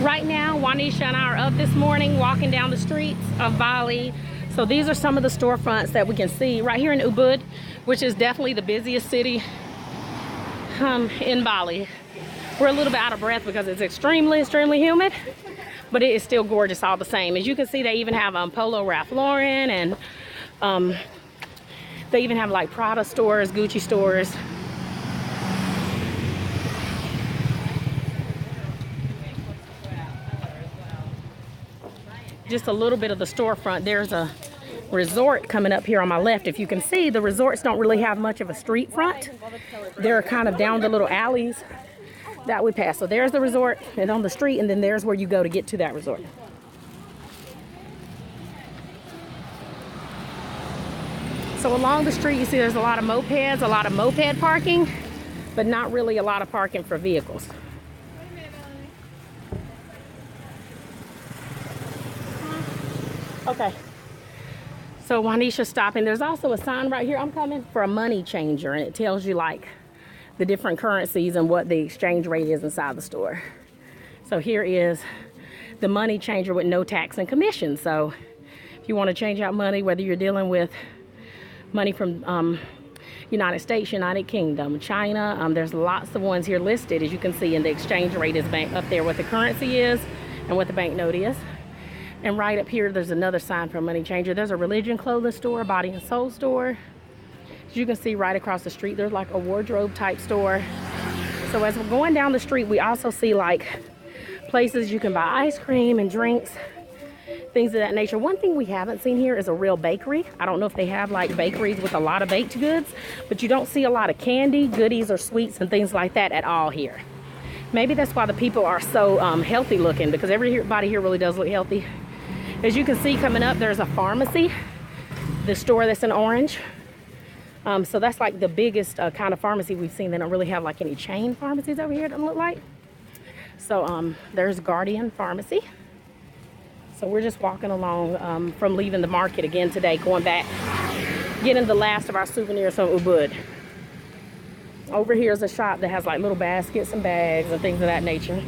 Right now, Wanisha and I are up this morning walking down the streets of Bali. So these are some of the storefronts that we can see right here in Ubud, which is definitely the busiest city in Bali. We're a little bit out of breath because it's extremely humid, but it is still gorgeous all the same. As you can see, they even have Polo Ralph Lauren, and they even have like Prada stores, Gucci stores. Just a little bit of the storefront. There's a resort coming up here on my left. If you can see, the resorts don't really have much of a street front. They're kind of down the little alleys that we pass. So there's the resort and on the street, and then there's where you go to get to that resort. So along the street, you see there's a lot of mopeds, a lot of moped parking, but not really a lot of parking for vehicles. Okay, so Wanisha's stopping. There's also a sign right here, I'm coming, for a money changer, and it tells you like the different currencies and what the exchange rate is inside the store. So here is the money changer with no tax and commission. So if you want to change out money, whether you're dealing with money from United States, United Kingdom, China, there's lots of ones here listed. As you can see, and the exchange rate is up there, what the currency is and what the banknote is. And right up here, there's another sign for a money changer. There's a religion clothing store, a body and soul store. As you can see right across the street, there's like a wardrobe type store. So as we're going down the street, we also see like places you can buy ice cream and drinks, things of that nature. One thing we haven't seen here is a real bakery. I don't know if they have like bakeries with a lot of baked goods, but you don't see a lot of candy, goodies, or sweets and things like that at all here. Maybe that's why the people are so healthy looking, because everybody here really does look healthy. As you can see coming up, there's a pharmacy, the store that's in orange. So that's like the biggest kind of pharmacy we've seen. They don't really have like any chain pharmacies over here, it doesn't look like. So there's Guardian Pharmacy. So we're just walking along from leaving the market again today, going back, getting the last of our souvenirs from Ubud. Over here is a shop that has like little baskets and bags and things of that nature.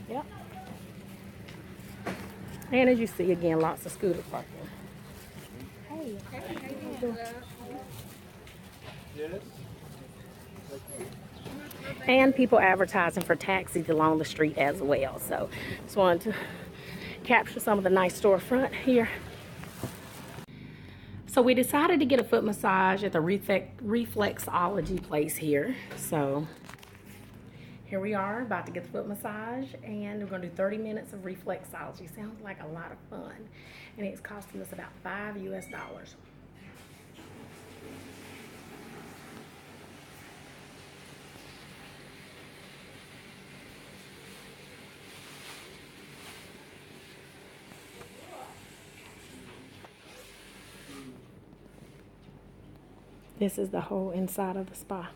Yep. And as you see, again, lots of scooter parking. Hey, how you doing? Yes. And people advertising for taxis along the street as well. So just wanted to capture some of the nice storefront here. So we decided to get a foot massage at the reflexology place here. So here we are, about to get the foot massage, and we're going to do 30 minutes of reflexology. Sounds like a lot of fun, and it's costing us about $5 US. This is the whole inside of the spa.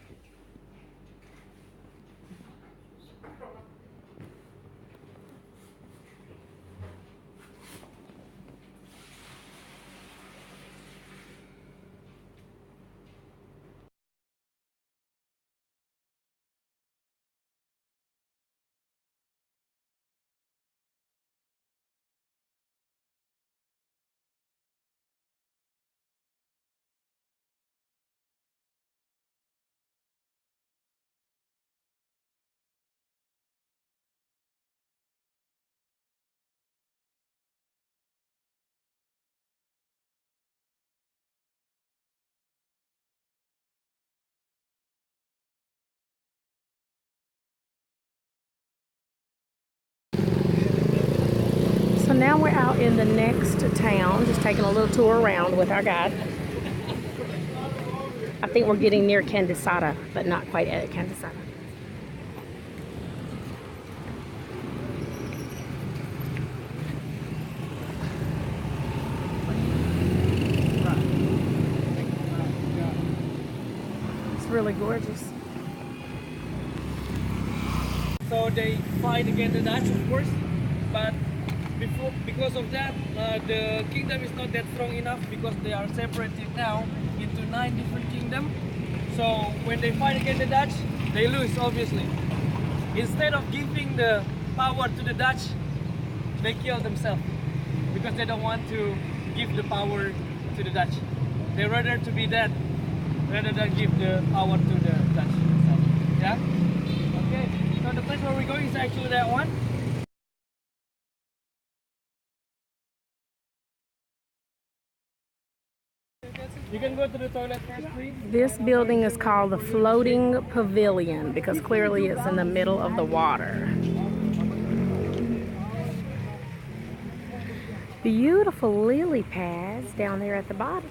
So now we're out in the next town, just taking a little tour around with our guide. I think we're getting near Candisara, but not quite at Candisara. It's really gorgeous. So they fight against the Dutch, of course, but because of that, the kingdom is not that strong enough, because they are separated now into 9 different kingdoms. So when they fight against the Dutch, they lose obviously. Instead of giving the power to the Dutch, they kill themselves because they don't want to give the power to the Dutch. They rather to be dead rather than give the power to the Dutch. So, yeah. Okay. So the place where we're going is actually that one. You can go to the toilet first, please. This building is called the Floating Pavilion because clearly it's in the middle of the water. Beautiful lily pads down there at the bottom.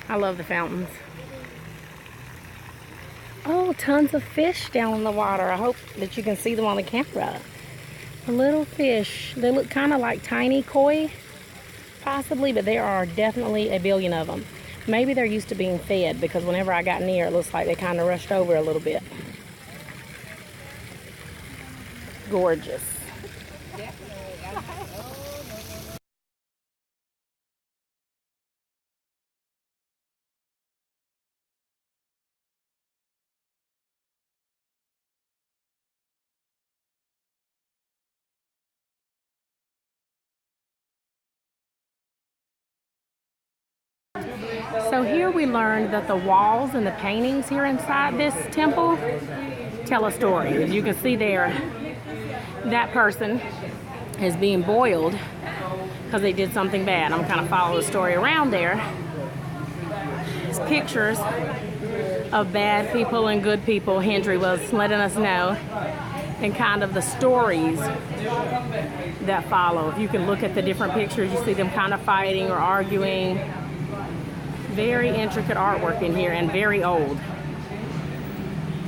I love the fountains. Oh, tons of fish down in the water. I hope that you can see them on the camera. The little fish. They look kind of like tiny koi, possibly, but there are definitely a billion of them. Maybe they're used to being fed because whenever I got near, it looks like they kind of rushed over a little bit. Gorgeous. So here we learned that the walls and the paintings here inside this temple tell a story. As you can see there, that person is being boiled because they did something bad. I'm kind of following the story around there. It's pictures of bad people and good people. Hendry was letting us know, and kind of the stories that follow. If you can look at the different pictures, you see them kind of fighting or arguing. Very intricate artwork in here and very old.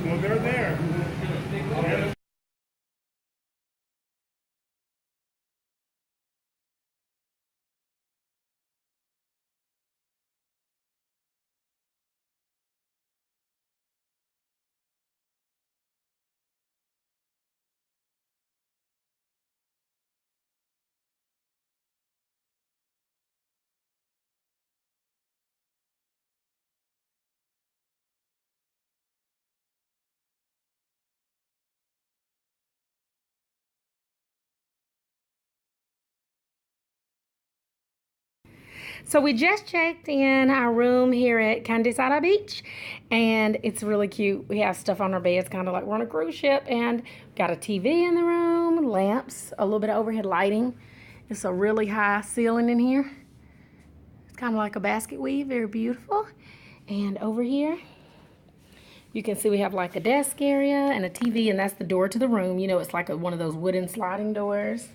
Well, they're there. So we just checked in our room here at Candisara Beach, and it's really cute. We have stuff on our beds, kind of like we're on a cruise ship, and got a TV in the room, lamps, a little bit of overhead lighting. It's a really high ceiling in here. It's kind of like a basket weave, very beautiful. And over here, you can see we have like a desk area and a TV, and that's the door to the room. You know, it's like one of those wooden sliding doors.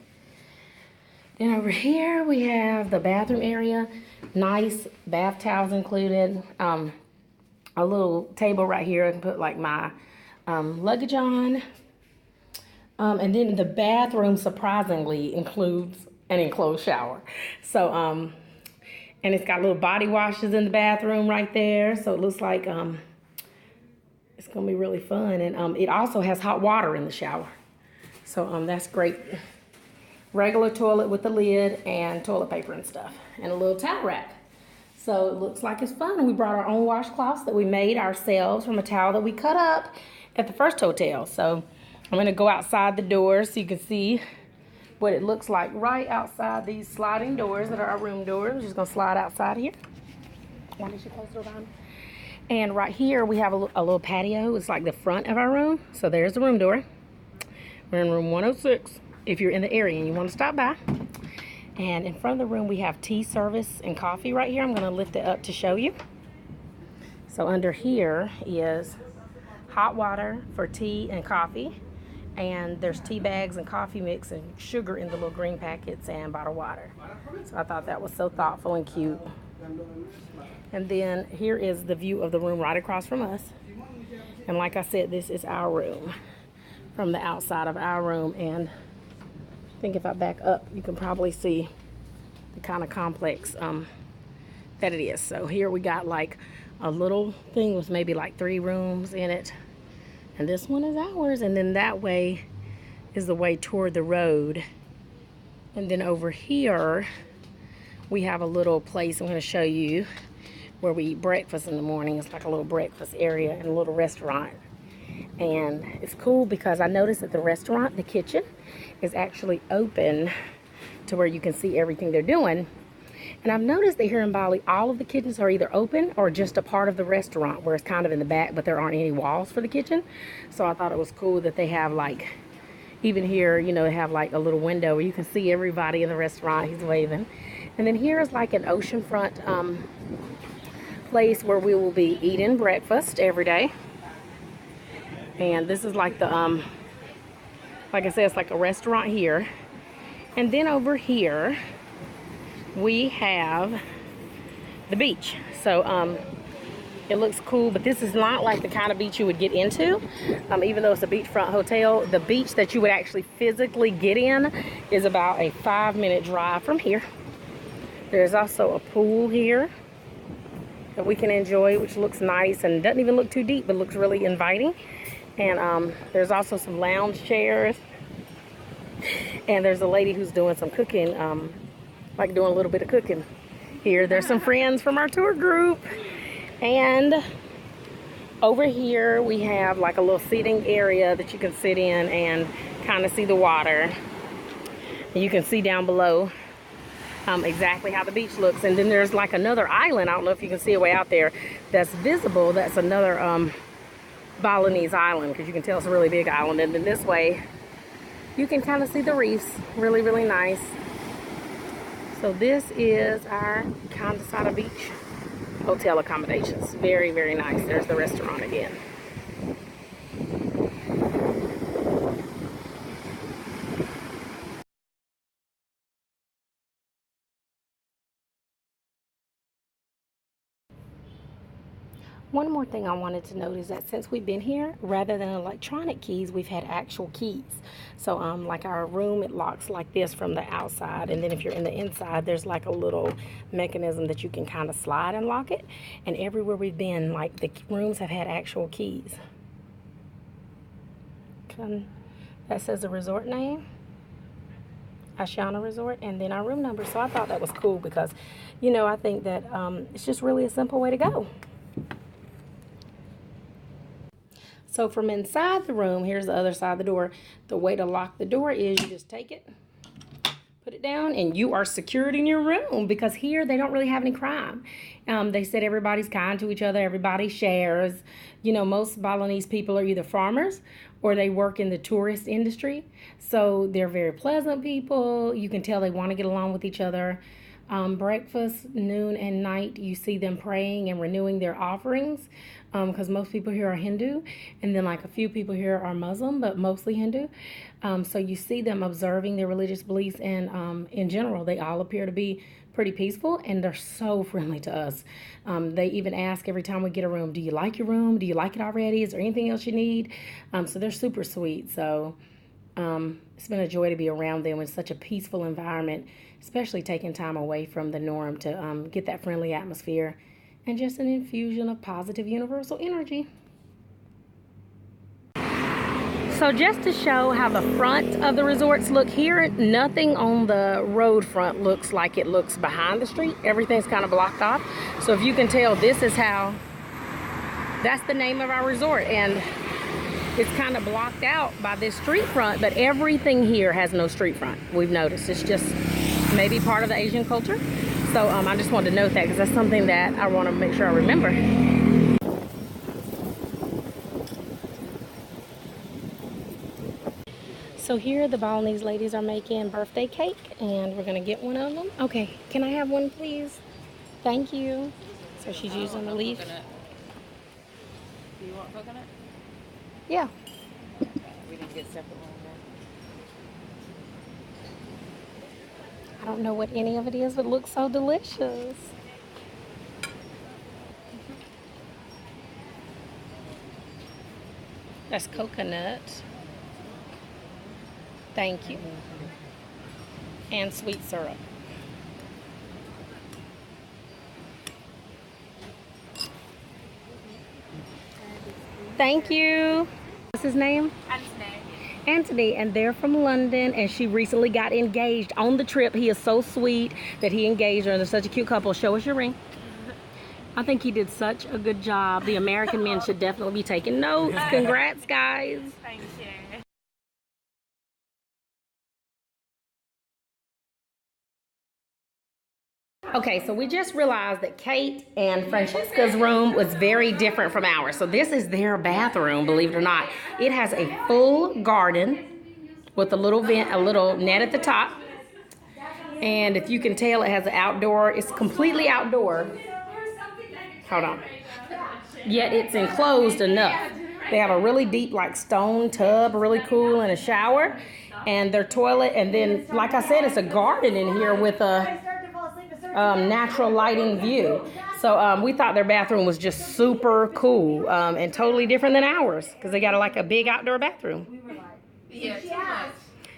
Then over here we have the bathroom area, nice bath towels included, a little table right here I can put like my luggage on, and then the bathroom surprisingly includes an enclosed shower. So, and it's got little body washes in the bathroom right there, so it looks like it's gonna be really fun, and it also has hot water in the shower, so that's great. Regular toilet with the lid and toilet paper and stuff, and a little towel rack. So it looks like it's fun. And we brought our own washcloths that we made ourselves from a towel that we cut up at the first hotel. So I'm gonna go outside the door so you can see what it looks like right outside these sliding doors that are our room doors. I'm just gonna slide outside here. Why don't you close the door behind me? And right here we have a little patio. It's like the front of our room. So there's the room door. We're in room 106. If you're in the area and you want to stop by. And in front of the room we have tea service and coffee right here. I'm going to lift it up to show you. So under here is hot water for tea and coffee, and there's tea bags and coffee mix and sugar in the little green packets and bottled water. So I thought that was so thoughtful and cute. And then here is the view of the room right across from us. And like I said, this is our room from the outside of our room. And I think if I back up, you can probably see the kind of complex that it is. So here we got like a little thing with maybe like 3 rooms in it. And this one is ours. And then that way is the way toward the road. And then over here, we have a little place I'm going to show you where we eat breakfast in the morning. It's like a little breakfast area and a little restaurant. And it's cool because I noticed that the restaurant, the kitchen, is actually open to where you can see everything they're doing. And I've noticed that here in Bali, all of the kitchens are either open or just a part of the restaurant where it's kind of in the back, but there aren't any walls for the kitchen. So I thought it was cool that they have like, even here, you know, they have like a little window where you can see everybody in the restaurant. He's waving. And then here is like an oceanfront place where we will be eating breakfast every day. And this is like the, like I said, it's like a restaurant here. And then over here, we have the beach. So it looks cool, but this is not like the kind of beach you would get into. Even though it's a beachfront hotel, the beach that you would actually physically get in is about a 5-minute drive from here. There's also a pool here that we can enjoy, which looks nice and doesn't even look too deep, but looks really inviting. And there's also some lounge chairs. And there's a lady who's doing some cooking, like doing a little bit of cooking here. There's some friends from our tour group. And over here we have like a little seating area that you can sit in and kind of see the water. And you can see down below exactly how the beach looks. And then there's like another island, I don't know if you can see it way out there, that's visible. That's another Balinese island, because you can tell it's a really big island. And then this way you can kind of see the reefs. Really, really nice. So this is our Kandasada Beach hotel accommodations. Very, very nice. There's the restaurant again. One more thing I wanted to note is that since we've been here, rather than electronic keys, we've had actual keys. So like our room, it locks like this from the outside. And then if you're in the inside, there's like a little mechanism that you can kind of slide and lock it. And everywhere we've been, like the rooms have had actual keys. That says the resort name, Ashiana Resort, and then our room number. So I thought that was cool because, you know, I think that it's just really a simple way to go. So from inside the room, here's the other side of the door. The way to lock the door is you just take it, put it down, and you are secured in your room, because here they don't really have any crime. They said everybody's kind to each other, everybody shares. You know, most Balinese people are either farmers or they work in the tourist industry. So they're very pleasant people. You can tell they want to get along with each other. Breakfast, noon, and night, you see them praying and renewing their offerings, because most people here are Hindu, and then like a few people here are Muslim, but mostly Hindu. So you see them observing their religious beliefs, and in general, they all appear to be pretty peaceful, and they're so friendly to us. They even ask every time we get a room, do you like your room? Do you like it already? Is there anything else you need? So they're super sweet. So it's been a joy to be around them in such a peaceful environment, especially taking time away from the norm to get that friendly atmosphere and just an infusion of positive universal energy. So just to show how the front of the resorts look here, nothing on the road front looks like it looks behind the street. Everything's kind of blocked off. So if you can tell, this is how, that's the name of our resort, and it's kind of blocked out by this street front, but everything here has no street front, we've noticed. It's just maybe part of the Asian culture. So I just wanted to note that, because that's something that I want to make sure I remember. So here the Balinese ladies are making birthday cake, and we're going to get one of them. Okay, can I have one, please? Thank you. So she's using the leaf. Coconut. Do you want coconut? Yeah. We didn't get separate one. I don't know what any of it is, but it looks so delicious. That's coconut. Thank you. And sweet syrup. Thank you. What's his name? Anthony, and they're from London, and she recently got engaged on the trip. He is so sweet that he engaged her, and they're such a cute couple. Show us your ring. I think he did such a good job. The American men should definitely be taking notes. Congrats, guys. Thank you. Okay, so we just realized that Kate and Francesca's room was very different from ours. So this is their bathroom, believe it or not. It has a full garden with a little vent, a little net at the top. And if you can tell, it has an outdoor, it's completely outdoor. Hold on. Yet it's enclosed enough. They have a really deep, like, stone tub, really cool, and a shower, and their toilet. And then, like I said, it's a garden in here with a natural lighting view. So we thought their bathroom was just super cool and totally different than ours because they got like a big outdoor bathroom. Yeah,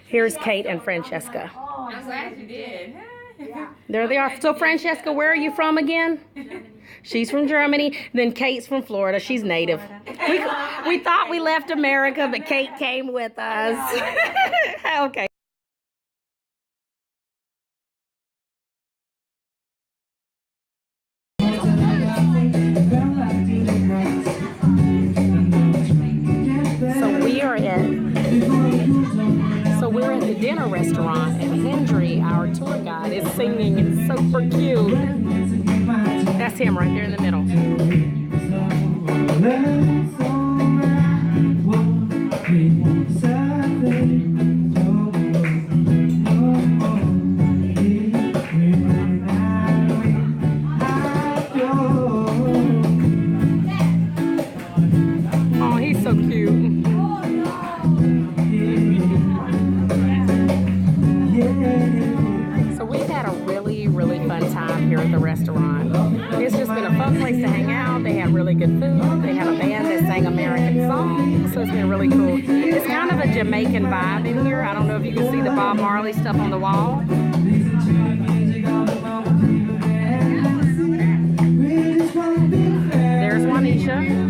Here's Kate and Francesca. I'm glad you did. There they are. So Francesca, where are you from again? She's from Germany. Then Kate's from Florida. She's native. We thought we left America, but Kate came with us. Okay. We're at the dinner restaurant, and Hendry, our tour guide, is singing. It's super cute. That's him right there in the middle. Oh, he's so cute. So we've had a really fun time here at the restaurant. It's just been a fun place to hang out. They had really good food. They had a band that sang American songs, so it's been really cool. It's kind of a Jamaican vibe in here. I don't know if you can see the Bob Marley stuff on the wall. There's Juanisha.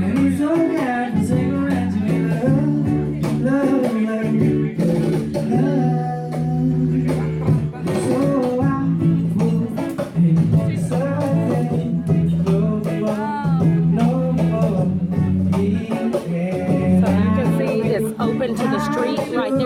Open to the street right there.